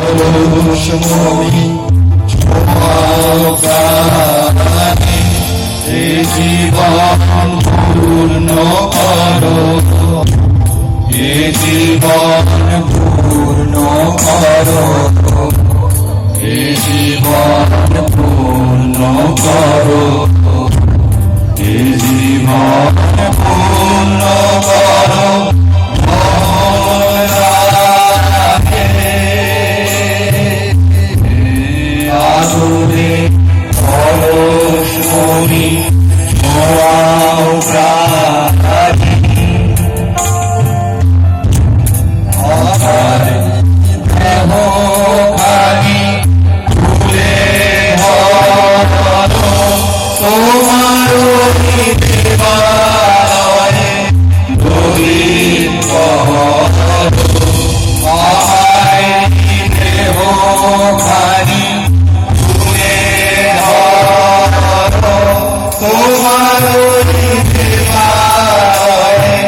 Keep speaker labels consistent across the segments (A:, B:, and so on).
A: পরশমণি জীবন পূর্ণ করো, এ জীবন পূর্ণ করো, এ জীবন পূর্ণ করো, এ জীবন পূর্ণ করো। আদরে পরশমণি ছোঁয়াও প্রাণী, অকাল দেহখানি তুলে ধরো, তোমার দেবালয়ে দলিত করো, আমায় দেহখানি তুলে ধরো, তোমার দেবালয়ে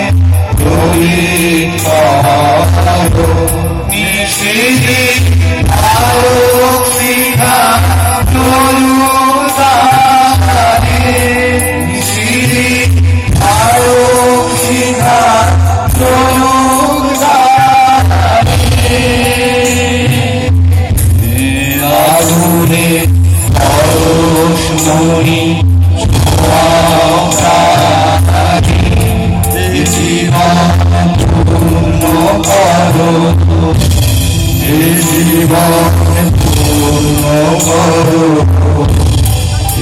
A: দলিত করো। নিষেধ আলোক শিখা তরুতারে, নিষেধ আলোক শিখা তরুতারে, আদুরে পরশমণি ছোঁয়াও প্রাণী, জীবন পূর্ণ করো, এ জীবন পূর্ণ করো,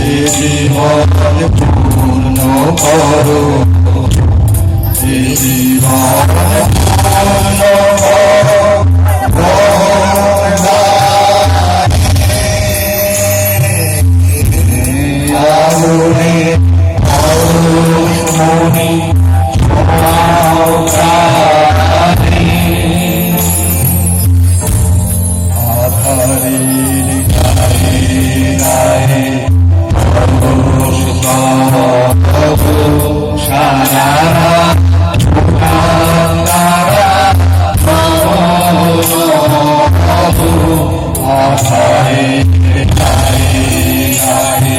A: এ জীবন পূর্ণ করো, এ জীবন পূর্ণ করো। আদরে পরশমণি ছোঁয়াও প্রাণী, আধারের গায়ে গায়ে পরশ তব, সারা তারা আধারের গায়ে গায়ে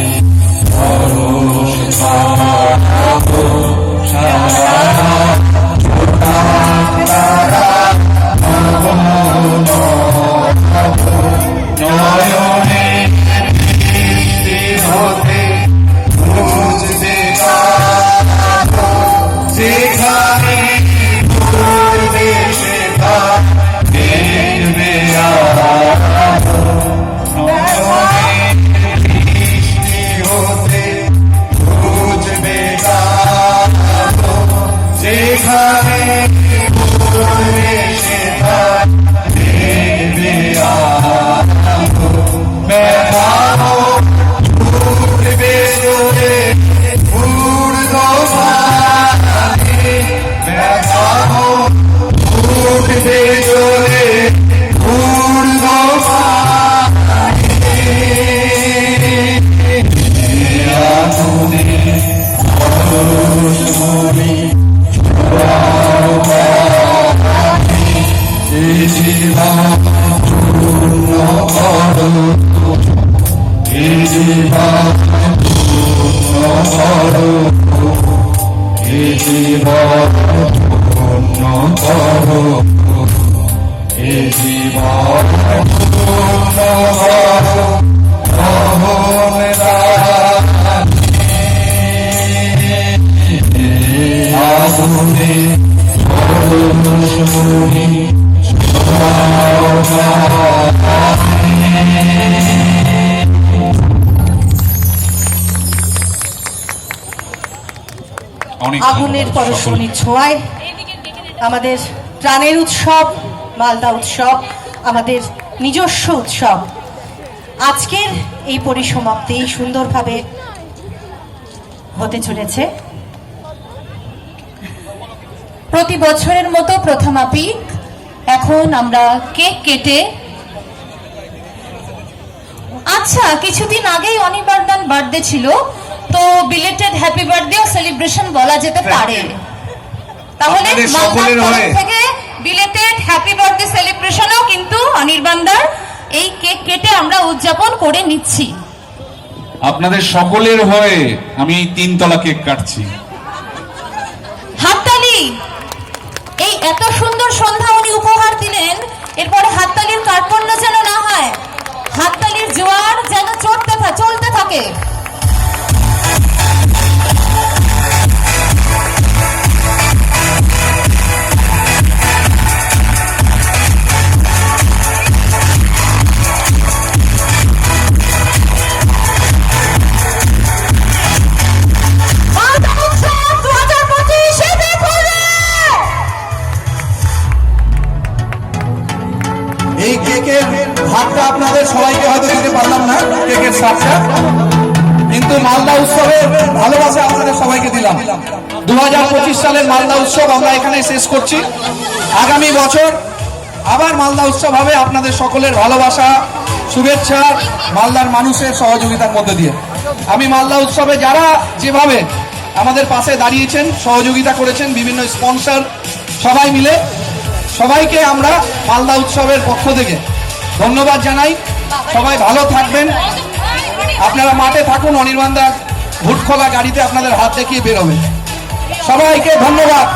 A: পরশ তব, সারা নয়নে দৃষ্টি হতে বুঝতে পারো, যেখানে পূর্বে সেটা দেখবে আরো। নয়নে দৃষ্টি হতে বুঝবে পারো, যেখানে পূর্বে সেটা দেখবে আরো। ব্যথাও পূর্বে চলে ঊর্ধ্বমানে, ব্যথাও পূর্বে চলে ঊর্ধ্বমানে, আগুনে পরশমণি ছোঁয়াও প্রাণী, এ জীবন পূর্ণ করো, এ জীবন পূর্ণ করো, এ জীবন পূর্ণ করো, এ জীবন পূর্ণ করো। আগুনে পরশমণি ছোঁয়াও প্রাণী।
B: আগুনের পরশমণির ছোঁয়ায় আমাদের প্রাণের উৎসব মালদা উৎসব, আমাদের নিজস্ব উৎসব, আজকের এই পরিসমাপ্তি সুন্দরভাবে হতে চলেছে। প্রতি বছরের মতো প্রথমাপিক এখন আমরা কেক কেটে, আচ্ছা কিছুদিন আগেই অনিবার্দান বার্থডে ছিল, তো বিলেটেড হ্যাপি বার্থডে সেলিব্রেশন বলা যেতে পারে। তাহলে সকলের তরফ থেকে বিলেটেড হ্যাপি বার্থডে সেলিব্রেশনও কিন্তু অনির্বাণদার এই কেক কেটে আমরা উদযাপন করে নিচ্ছি।
A: আপনাদের সকলের হয়ে আমি এই 3 তলা কেক কাটছি।
B: হাততালি। এই এত সুন্দর সন্ধ্যা উনি উপহার দিলেন, এরপরে হাততালির কার্পণ্য যেন না হয়, হাততালির জোয়ার যেন চলতে থাকে।
C: এই কেকের ভাগটা আপনাদের সবাইকে হয়তো দিতে পারলাম না, কেকের স্বাদটা, কিন্তু মালদা উৎসবের ভালোবাসা আপনাদের সবাইকে দিলাম। 2025 সালের মালদা উৎসব আমরা এখানে শেষ করছি। আগামী বছর আবার মালদা উৎসব হবে আপনাদের সকলের ভালোবাসা, শুভেচ্ছা, মালদার মানুষের সহযোগিতার মধ্যে দিয়ে। আমি মালদা উৎসবে যারা যেভাবে আমাদের পাশে দাঁড়িয়েছেন, সহযোগিতা করেছেন, বিভিন্ন স্পন্সর সবাই মিলে, সবাইকে আমরা মালদা উৎসবের পক্ষ থেকে ধন্যবাদ জানাই। সবাই ভালো থাকবেন, আপনারা মাঠে থাকুন, অনির্বাণ দা ভুটখোলা গাড়িতে আপনাদের হাত দেখিয়ে বেরোবেন। সবাইকে ধন্যবাদ।